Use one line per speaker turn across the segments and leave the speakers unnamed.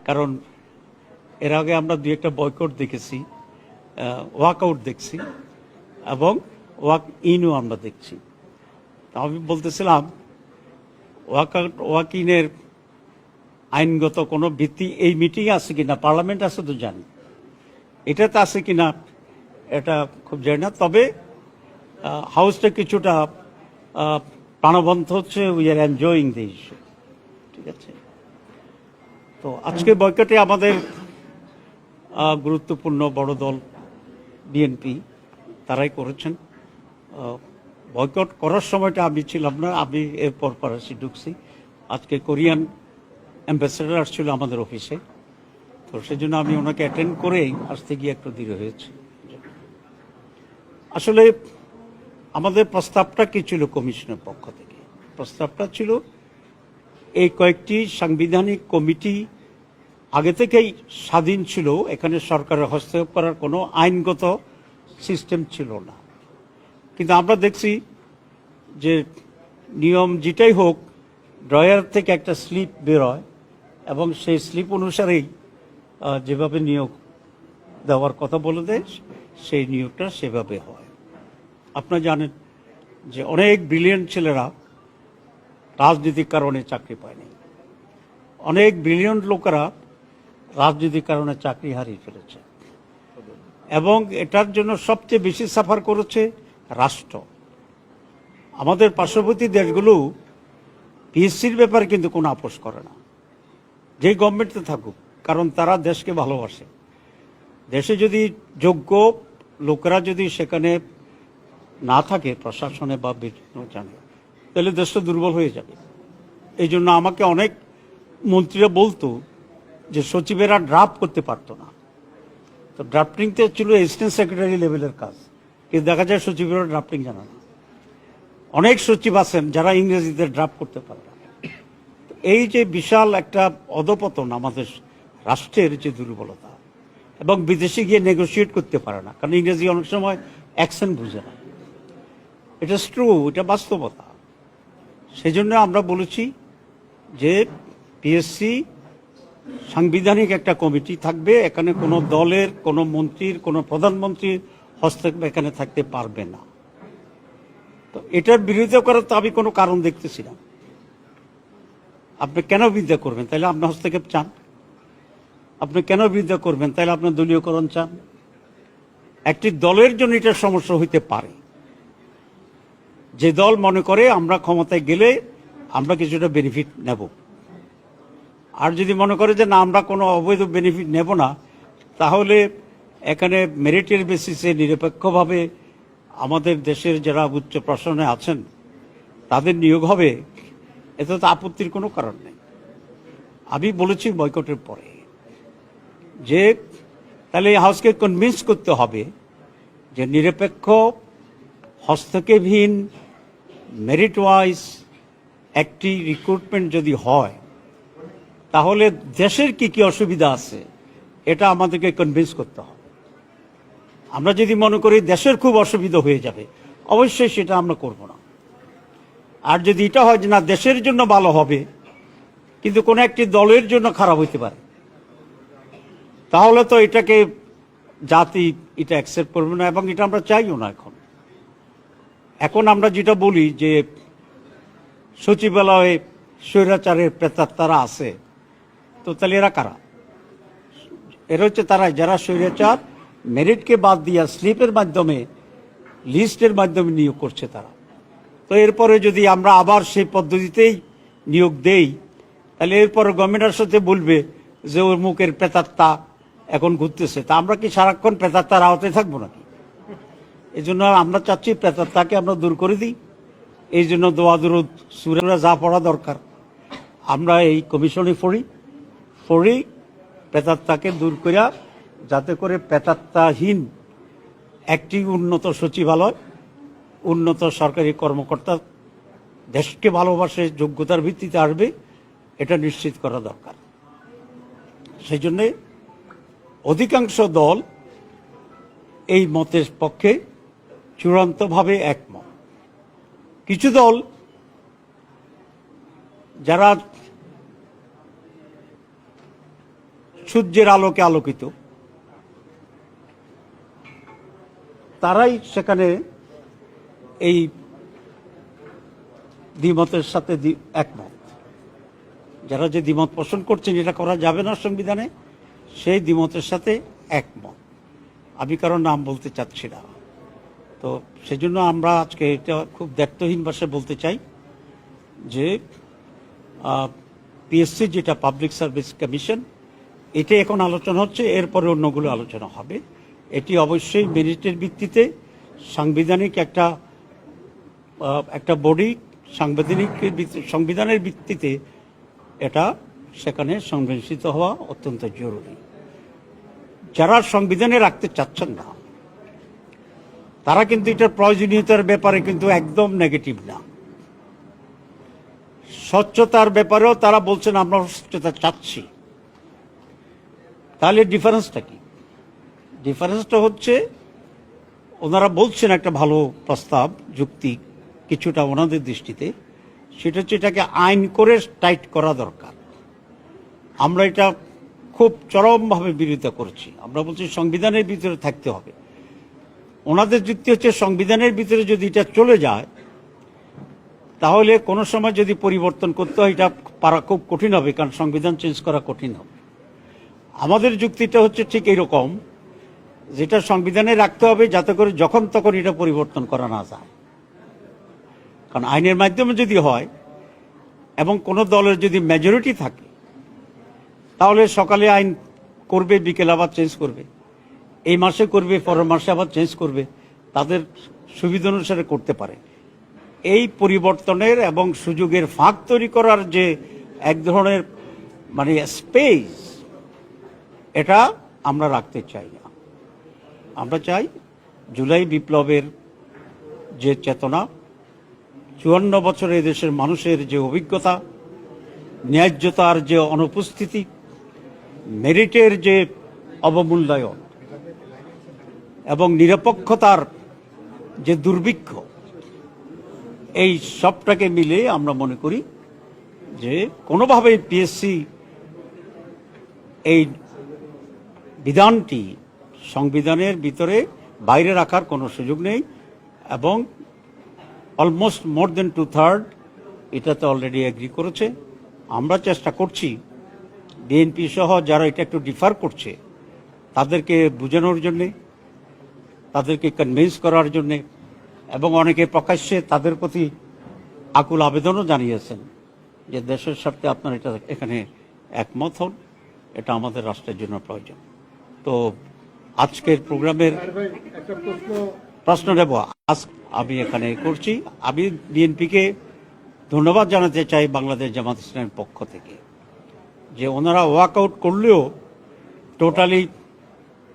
কারণ এর আগে আমরা দুই একটা বয়কট দেখেছি, ওয়াকআউট দেখছি এবং ওয়াক ইনও আমরা দেখছি। আমি বলতেছিলাম ওয়াকআউট ওয়াক ইনের আইনগত কোনো ভিত্তি এই মিটিংয়ে আছে কিনা, পার্লামেন্ট আছে তো জানি, এটাতে আছে কিনা এটা খুব জানি না। তবে হাউসটা কিছুটা প্রাণবন্ত হচ্ছে, we are enjoying the issue. ঠিক আছে, তো আজকে বয়কটে আমাদের গুরুত্বপূর্ণ বড় দল বিএনপি তারাই করেছেন। বয়কট করার সময়টা আমি ছিলাম না, আমি এরপর আসি ঢুকছি। আজকে কোরিয়ান অ্যাম্বাসেডার আসছিল আমাদের অফিসে, তো সেজন্য আমি ওনাকে অ্যাটেন্ড করেই আসতে গিয়ে একটু দেরি হয়েছে। আসলে আমাদের প্রস্তাবটা কি ছিল কমিশনের পক্ষ থেকে? প্রস্তাবটা ছিল এই কয়েকটি সাংবিধানিক কমিটি আগে থেকেই স্বাধীন ছিল, এখানে সরকারের হস্তক্ষেপ করার কোনো আইনগত সিস্টেম ছিল না। কিন্তু আমরা দেখছি যে নিয়ম যেটাই হোক, ড্রয়ার থেকে একটা স্লিপ বেরোয় এবং সেই স্লিপ অনুসারেই যেভাবে নিয়োগ দেওয়ার কথা বলে দেয় সেই নিয়োগটা সেভাবে হয়। আপনারা জানেন যে অনেক ব্রিলিয়েন্ট ছেলেরা রাজনৈতিক কারণে চাকরি পায়নি, অনেক ব্রিলিয়েন্ট লোকেরা রাজনৈতিক কারণে চাকরি হারিয়ে ফেলেছে এবং এটার জন্য সবচেয়ে বেশি সাফার করেছে রাষ্ট্র। আমাদের পার্শ্ববর্তী দেশগুলো পিএসসির ব্যাপারে কিন্তু কোনো আপোষ করে না, যেই গভর্নমেন্টে থাকুক, কারণ তারা দেশকে ভালোবাসে। দেশে যদি যোগ্য লোকেরা যদি সেখানে না থাকে প্রশাসনে বা বিভিন্ন জানে, তাহলে দেশটা দুর্বল হয়ে যাবে। এই জন্য আমাকে অনেক মন্ত্রীরা বলতো যে সচিবেরা ড্রাফট করতে পারতো না, তো ড্রাফটিংতে ছিল অ্যাসিস্ট্যান্ট সেক্রেটারি লেভেলের কাজ, কিন্তু দেখা যায় সচিবেরা ড্রাফটিং জানে না। অনেক সচিব আছেন যারা ইংরেজিতে ড্রাফট করতে পারে না। এই যে বিশাল একটা অধপতন আমাদের রাষ্ট্রের যে দুর্বলতা, এবং বিদেশে গিয়ে নেগোসিয়েট করতে পারে না, কারণ ইংরেজি অনেক সময় অ্যাকসেন্ট বুঝে না। এটা ট্রু, এটা বাস্তবতা। সেই জন্য আমরা বলেছি যে পিএসসি সাংবিধানিক একটা কমিটি থাকবে, এখানে কোনো দলের, কোনো মন্ত্রীর, কোনো প্রধানমন্ত্রীর হস্তক্ষেপ এখানে থাকতে পারবে না। তো এটার বিরোধিতা করার তো আমি কোনো কারণ দেখতেছি না। আপনি কেন বিরোধিতা করবেন? তাহলে আপনি হস্তক্ষেপ চান। আপনি কেন বিরোধিতা করবেন? তাহলে আপনার দলীয়করণ চান। একটি দলের জন্য এটা সমস্যা হইতে পারে, যে দল মনে করে আমরা ক্ষমতায় গেলে আমরা কিছুটা বেনিফিট নেব, আর যদি মনে করে যে না আমরা কোনো অবৈধ বেনিফিট নেব না, তাহলে এখানে মেরিটের বেসিসে নিরপেক্ষভাবে আমাদের দেশের যারা উচ্চ প্রশাসনে আছেন তাদের নিয়োগ হবে, এতে তো আপত্তির কোনো কারণ নেই। আমি বলেছি বয়কটের পরে যে তাহলে এই হাউসকে কনভিন্স করতে হবে যে নিরপেক্ষ, হস্তক্ষেপহীন, মেরিট ওয়াইজ একটি রিক্রুটমেন্ট যদি হয়, তাহলে দেশের কি কি অসুবিধা আছে এটা আমাদেরকে কনভিন্স করতে হবে। আমরা যদি মনে করি দেশের খুব অসুবিধা হয়ে যাবে, অবশ্যই সেটা আমরা করব না। আর যদি এটা হয় যে না দেশের জন্য ভালো হবে কিন্তু কোনো একটি দলের জন্য খারাপ হইতে পারে, তাহলে তো এটাকে জাতি এটা অ্যাকসেপ্ট করবে না, এবং এটা আমরা চাইও না। এখন আমরা যেটা বলি যে সচিবালয়ে স্বৈরাচারের প্রেতাত্মারা আছে, তো তাহলে এরা কারা? এরা হচ্ছে তারা যারা স্বৈরাচার মেরিটকে বাদ দিয়া স্লিপের মাধ্যমে, লিস্টের মাধ্যমে নিয়োগ করছে তারা। তো এরপরে যদি আমরা আবার সেই পদ্ধতিতেই নিয়োগ দেই, তাহলে এরপরে গভর্নমেন্টের সাথে বলবে যে ওর মুখের প্রেতাত্মা এখন ঘুরতেছে, তা আমরা কি সারাক্ষণ প্রেতাত্মার আওতায় থাকবো নাকি? এই জন্য আমরা চাচ্ছি প্রেতাত্মাকে আমরা দূর করে দিই। এই জন্য দোয়া দুরুদ সূরা যা পড়া দরকার আমরা এই কমিশনে পড়ি প্রেতাত্মাকে দূর করিয়া, যাতে করে প্রেতাত্মাহীন একটি উন্নত সচিবালয়, উন্নত সরকারি কর্মকর্তা দেশকে ভালোবাসে, যোগ্যতার ভিত্তিতে আসবে, এটা নিশ্চিত করা দরকার। সেই জন্যে অধিকাংশ দল এই মতের পক্ষে চূড়ান্তভাবে একমত। কিছু দল যারা সূর্যের আলোকে আলোকিত, তারাই সেখানে এই দ্বিমতের সাথে একমত। যারা যে দ্বিমত পোষণ করছেন এটা করা যাবে না সংবিধানে, সেই দ্বিমতের সাথে একমত। আমি কারণ নাম বলতে চাচ্ছি না, তো সেজন্য আমরা আজকে এটা খুব দায়িত্বহীন ভাষায় বলতে চাই যে পিএসসি যেটা পাবলিক সার্ভিস কমিশন, এটা এখন আলোচনা হচ্ছে, এরপরে অন্যগুলো আলোচনা হবে। এটি অবশ্যই মেরিটের ভিত্তিতে সাংবিধানিক একটা বডি, সংবিধানের ভিত্তিতে এটা সেখানে সংবেদনশীল হওয়া অত্যন্ত জরুরি। যারা সংবিধানে রাখতে চাচ্ছেন না তারা কিন্তু এটার প্রয়োজনীয়তার ব্যাপারে কিন্তু একদম নেগেটিভ না। স্বচ্ছতার ব্যাপারেও তারা বলছেন আমরা স্বচ্ছতা চাচ্ছি। তাহলে ডিফারেন্সটা কি? ডিফারেন্সটা হচ্ছে ওনারা বলছেন একটা ভালো প্রস্তাব, যুক্তি কিছুটা ওনাদের দৃষ্টিতে, সেটা হচ্ছে এটাকে আইন করে টাইট করা দরকার। আমরা এটা খুব চরমভাবে বিরোধিতা করছি। আমরা বলছি সংবিধানের ভিতরে থাকতে হবে। ওনাদের যুক্তি হচ্ছে সংবিধানের ভিতরে যদি এটা চলে যায় তাহলে কোনো সময় যদি পরিবর্তন করতে হয় এটা পারা খুব কঠিন হবে, কারণ সংবিধান চেঞ্জ করা কঠিন হবে। আমাদের যুক্তিটা হচ্ছে ঠিক এইরকম, যেটা সংবিধানে রাখতে হবে যাতে করে যখন তখন এটা পরিবর্তন করা না যায়। কারণ আইনের মাধ্যমে যদি হয় এবং কোনো দলের যদি মেজরিটি থাকে তাহলে সকালে আইন করবে, বিকেল আবার চেঞ্জ করবে, এই মাসে করবে, পরের মাসে আবার চেঞ্জ করবে, তাদের সুবিধা অনুসারে করতে পারে। এই পরিবর্তনের এবং সুযোগের ফাঁক তৈরি করার যে এক ধরনের মানে স্পেস, এটা আমরা রাখতে চাই না। আমরা চাই জুলাই বিপ্লবের যে চেতনা, 54 বছরে দেশের মানুষের যে অভিজ্ঞতা, ন্যায্যতার যে অনুপস্থিতি, মেরিটের যে অবমূল্যায়ন এবং নিরপেক্ষতার যে দুর্ভিক্ষ, এই সবটাকে মিলে আমরা মনে করি যে কোনোভাবেই পিএসসি এই বিধানটি সংবিধানের ভিতরে বাইরে রাখার কোনো সুযোগ নেই। এবং অলমোস্ট মোর দেন 2/3 এটাতে অলরেডি এগ্রি করেছে। আমরা চেষ্টা করছি বিএনপি সহ যারা এটা একটু ডিফার করছে তাদেরকে বোঝানোর জন্যে, তাদেরকে কনভিন্স করার জন্যে, এবং অনেকে প্রকাশ্যে তাদের প্রতি আকুল আবেদনও জানিয়েছেন যে দেশের স্বার্থে আপনারা এটা এখানে একমত হন, এটা আমাদের রাষ্ট্রের জন্য প্রয়োজন। তো আজকের প্রোগ্রামের প্রশ্ন নেব আমি এখানে করছি। আমি বিএনপিকে ধন্যবাদ জানাতে চাই বাংলাদেশ জামাত ইসলামের পক্ষ থেকে, যে ওনারা ওয়াকআউট করলেও টোটালি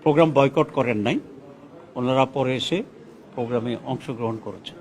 প্রোগ্রাম বয়কট করেন নাই, ওনারা পরে এসে প্রোগ্রামে অংশগ্রহণ করেছেন।